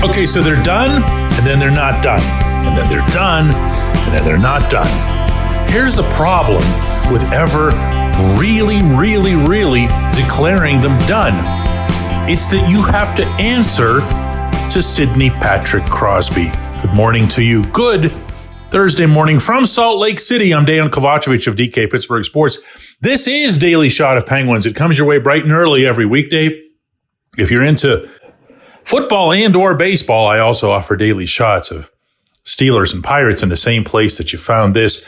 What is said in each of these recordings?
Okay, so they're done, and then they're not done. And then they're done, and then they're not done. Here's the problem with ever really declaring them done. It's that you have to answer to Sidney Patrick Crosby. Good morning to you. Good Thursday morning from Salt Lake City. I'm Dejan Kovacevic of DK Pittsburgh Sports. This is Daily Shot of Penguins. It comes your way bright and early every weekday. If you're into football and or baseball, I also offer daily shots of Steelers and Pirates in the same place that you found this.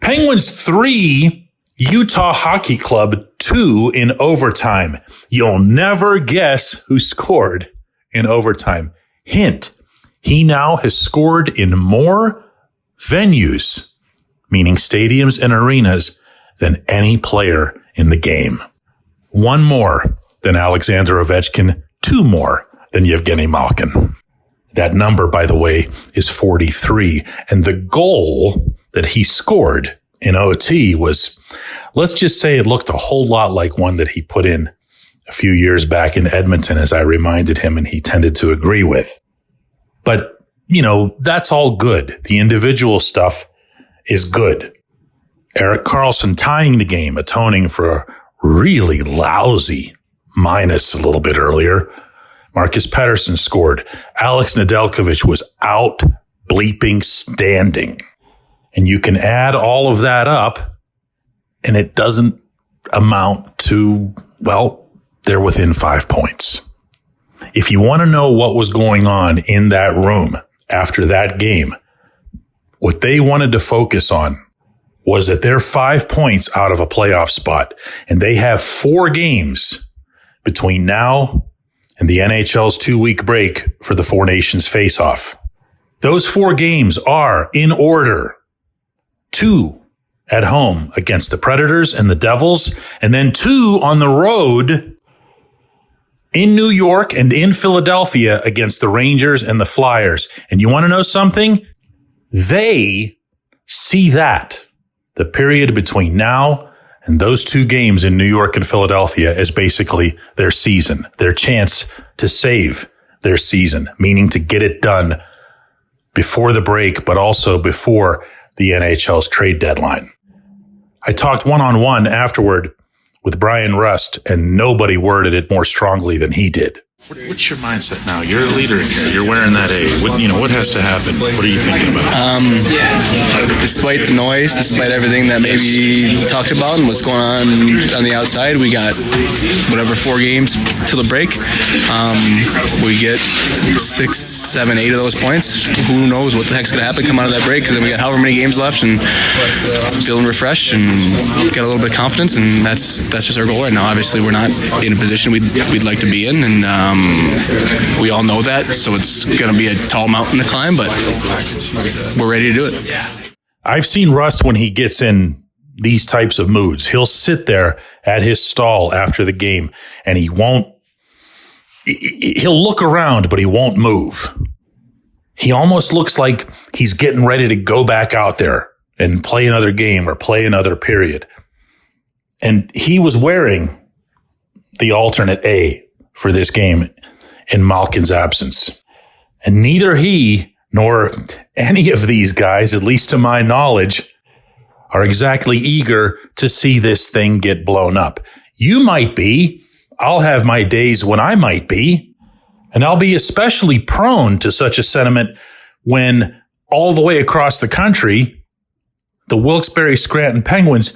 Penguins 3, Utah Hockey Club 2 in overtime. You'll never guess who scored in overtime. Hint, he now has scored in more venues, meaning stadiums and arenas, than any player in the game. One more than Alexander Ovechkin, 2 more than Yevgeny Malkin. That number, by the way, is 43. And the goal that he scored in OT was, let's just say it looked a whole lot like one that he put in a few years back in Edmonton, as I reminded him, and he tended to agree with. But, you know, that's all good. The individual stuff is good. Erik Karlsson tying the game, atoning for a really lousy minus a little bit earlier. Marcus Pettersson scored. Alex Nedeljkovic was out bleeping standing. And you can add all of that up, and it doesn't amount to, well, they're within 5 points. If you want to know what was going on in that room after that game, what they wanted to focus on was that they're 5 points out of a playoff spot, and they have 4 games between now and the NHL's 2-week break for the Four Nations face-off. Those 4 games are, in order, 2 at home against the Predators and the Devils, and then 2 on the road in New York and in Philadelphia against the Rangers and the Flyers. And you want to know something? They see that, the period between now and those 2 games in New York and Philadelphia, as basically their season, their chance to save their season, meaning to get it done before the break, but also before the NHL's trade deadline. I talked one-on-one afterward with Brian Rust, and nobody worded it more strongly than he did. What's your mindset now? You're a leader here. You're wearing that A. What has to happen? What are you thinking about? Despite the noise, despite everything that maybe talked about and what's going on the outside, we got 4 games till the break. We get 6, 7, 8 of those points. Who knows what the heck's going to happen come out of that break? Because then we got however many games left and feeling refreshed and got a little bit of confidence, and that's just our goal right now. Obviously, we're not in a position we'd like to be in, and we all know that, so it's going to be a tall mountain to climb, but we're ready to do it. I've seen Russ when he gets in these types of moods. He'll sit there at his stall after the game, and he'll look around, but he won't move. He almost looks like he's getting ready to go back out there and play another game or play another period. And he was wearing the alternate A for this game in Malkin's absence. And neither he nor any of these guys, at least to my knowledge, are exactly eager to see this thing get blown up. You might be. I'll have my days when I might be. And I'll be especially prone to such a sentiment when all the way across the country, the Wilkes-Barre Scranton Penguins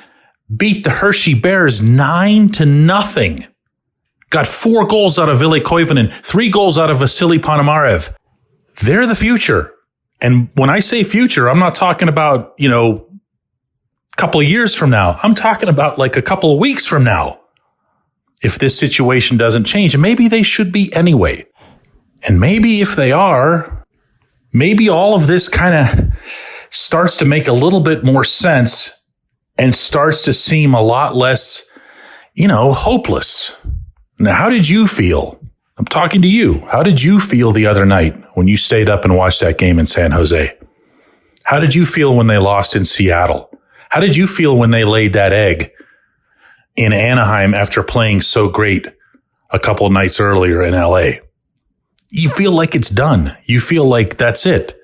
beat the Hershey Bears 9-0. Got 4 goals out of Ville Koivunen, 3 goals out of Vasily Ponomarev. They're the future. And when I say future, I'm not talking about, a couple of years from now. I'm talking about like a couple of weeks from now. If this situation doesn't change, and maybe they should be anyway. And maybe if they are, maybe all of this kind of starts to make a little bit more sense and starts to seem a lot less, hopeless. Now, how did you feel? I'm talking to you. How did you feel the other night when you stayed up and watched that game in San Jose? How did you feel when they lost in Seattle? How did you feel when they laid that egg in Anaheim after playing so great a couple nights earlier in LA? you feel like it's done. You feel like that's it.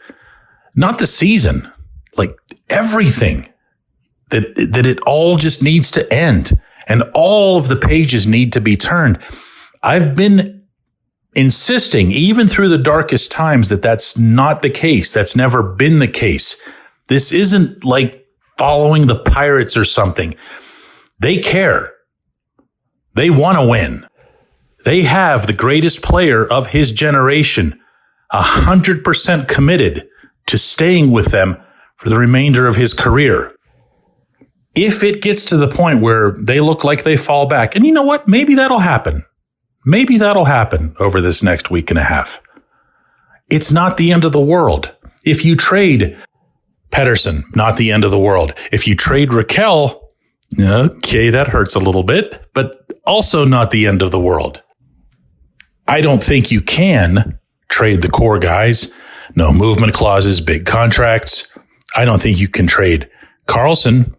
Not the season, like everything. That it all just needs to end and all of the pages need to be turned. I've been insisting, even through the darkest times, that that's not the case. That's never been the case. This isn't like following the Pirates or something. They care. They want to win. They have the greatest player of his generation, 100% committed to staying with them for the remainder of his career. If it gets to the point where they look like they fall back, and you know what? Maybe that'll happen. Maybe that'll happen over this next week and a half. It's not the end of the world. If you trade Pettersson, not the end of the world. If you trade Raquel, okay, that hurts a little bit, but also not the end of the world. I don't think you can trade the core guys. No movement clauses, big contracts. I don't think you can trade Karlsson.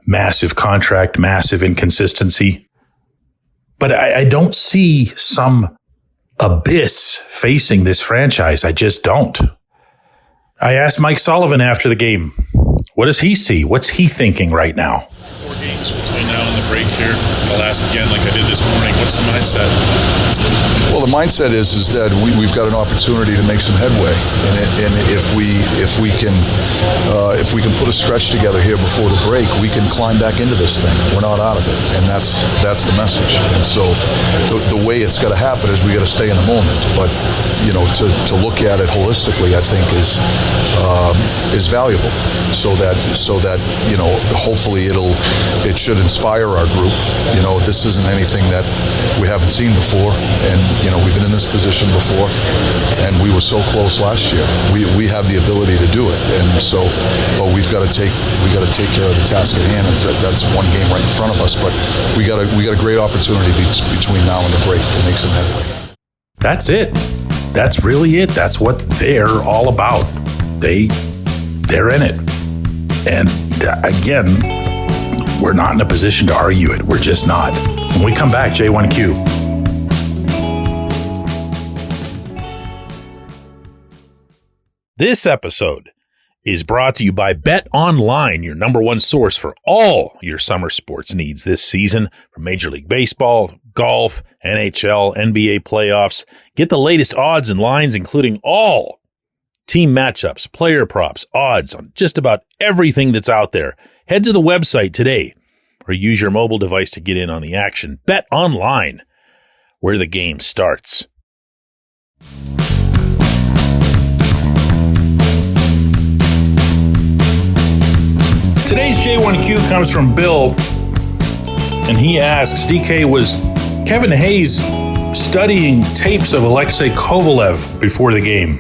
Massive contract, massive inconsistency. But I don't see some abyss facing this franchise. I just don't. I asked Mike Sullivan after the game, what does he see? What's he thinking right now? 4 games between now and the break here. I'll ask again like I did this morning. What's the mindset? Well, the mindset is that we've got an opportunity to make some headway, and if we can put a stretch together here before the break, we can climb back into this thing. We're not out of it, and that's the message. And so the way it's got to happen is we got to stay in the moment. But to look at it holistically, I think is valuable. So that hopefully it should inspire our group. This isn't anything that we haven't seen before, and we've been in this position before, and we were so close last year. We have the ability to do it, and so, but we've got to take care of the task at hand. And that's one game right in front of us, but we got a great opportunity between now and the break to make some headway. That's it. That's really it. That's what they're all about. They're in it. And again, we're not in a position to argue it. We're just not. When we come back, J1Q. This episode is brought to you by Bet Online, your number one source for all your summer sports needs this season, from Major League Baseball, golf, NHL, NBA playoffs. Get the latest odds and lines, including all team matchups, player props, odds on just about everything that's out there. Head to the website today or use your mobile device to get in on the action. Bet Online, where the game starts. Today's J1Q comes from Bill, and he asks, DK, was Kevin Hayes studying tapes of Alexei Kovalev before the game?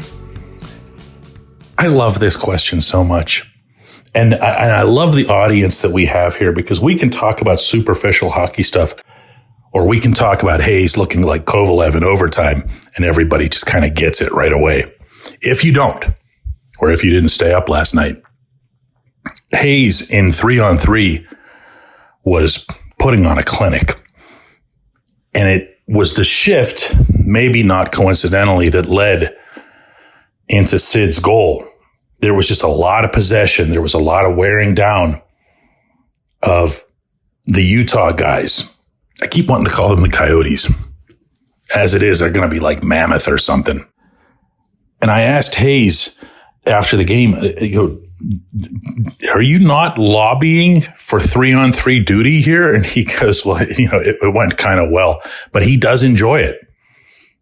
I love this question so much. And I love the audience that we have here, because we can talk about superficial hockey stuff, or we can talk about Hayes looking like Kovalev in overtime, and everybody just kind of gets it right away. If you don't, or if you didn't stay up last night, Hayes in 3-on-3 was putting on a clinic. And it was the shift, maybe not coincidentally, that led into Sid's goal. There was just a lot of possession. There was a lot of wearing down of the Utah guys. I keep wanting to call them the Coyotes. As it is, they're going to be like Mammoth or something. And I asked Hayes after the game, are you not lobbying for 3-on-3 duty here? And he goes, well, it went kind of well, but he does enjoy it.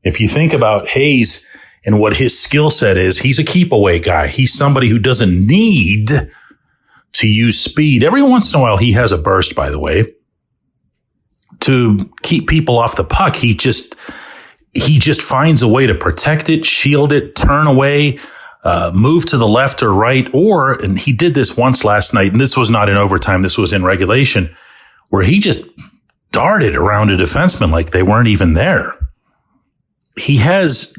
If you think about Hayes and what his skill set is, he's a keep away guy. He's somebody who doesn't need to use speed. Every once in a while, he has a burst, by the way, to keep people off the puck. He just finds a way to protect it, shield it, turn away, move to the left or right, and he did this once last night, and this was not in overtime, this was in regulation, where he just darted around a defenseman like they weren't even there. He has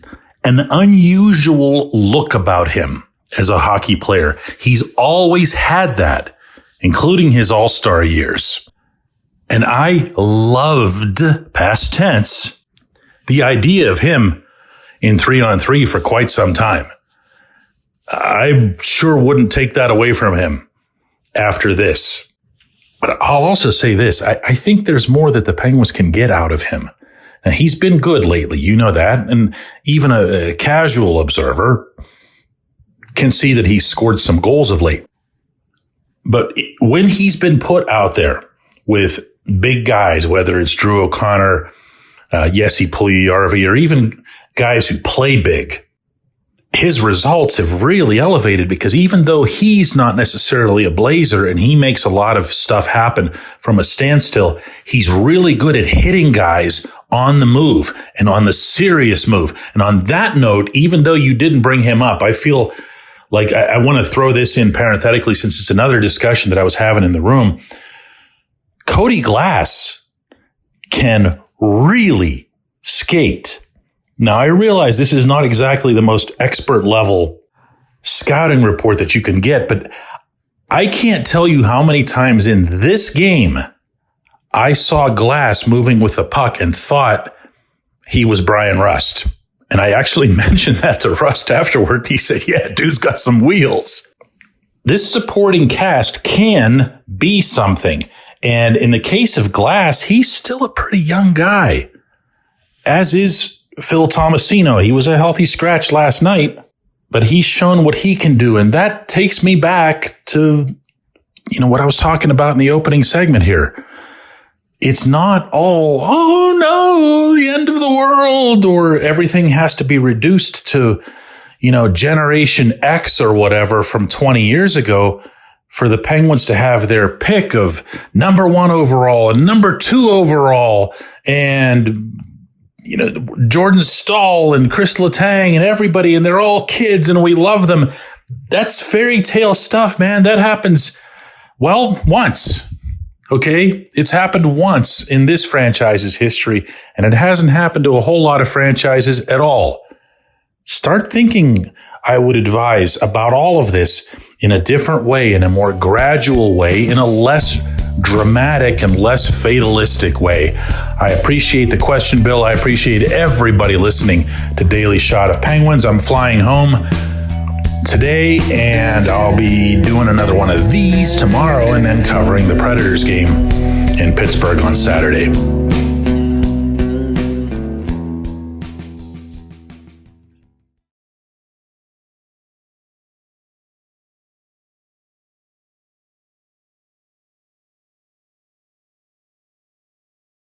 an unusual look about him as a hockey player. He's always had that, including his all-star years. And I loved, past tense, the idea of him in 3-on-3 for quite some time. I sure wouldn't take that away from him after this. But I'll also say this. I think there's more that the Penguins can get out of him. Now, he's been good lately. You know that. And even a casual observer can see that he's scored some goals of late. But when he's been put out there with big guys, whether it's Drew O'Connor, Jesse Puljujärvi, or even guys who play big, his results have really elevated because even though he's not necessarily a Blazer and he makes a lot of stuff happen from a standstill, he's really good at hitting guys on the move and on the serious move. And on that note, even though you didn't bring him up, I feel like I want to throw this in parenthetically since it's another discussion that I was having in the room. Cody Glass can really skate. Now, I realize this is not exactly the most expert level scouting report that you can get, but I can't tell you how many times in this game I saw Glass moving with the puck and thought he was Brian Rust. And I actually mentioned that to Rust afterward. He said, yeah, dude's got some wheels. This supporting cast can be something. And in the case of Glass, he's still a pretty young guy, as is Phil Tomasino. He was a healthy scratch last night, but he's shown what he can do. And that takes me back to, what I was talking about in the opening segment here. It's not all, oh no, the end of the world, or everything has to be reduced to, Generation X or whatever from 20 years ago for the Penguins to have their pick of number 1 overall and number 2 overall and, Jordan Stahl and Chris Letang and everybody, and they're all kids and we love them. That's fairy tale stuff, man. That happens, once. Okay, it's happened once in this franchise's history, and it hasn't happened to a whole lot of franchises at all. Start thinking, I would advise, about all of this in a different way, in a more gradual way, in a less dramatic and less fatalistic way. I appreciate the question, Bill. I appreciate everybody listening to Daily Shot of Penguins. I'm flying home today, and I'll be doing another one of these tomorrow and then covering the Predators game in Pittsburgh on Saturday.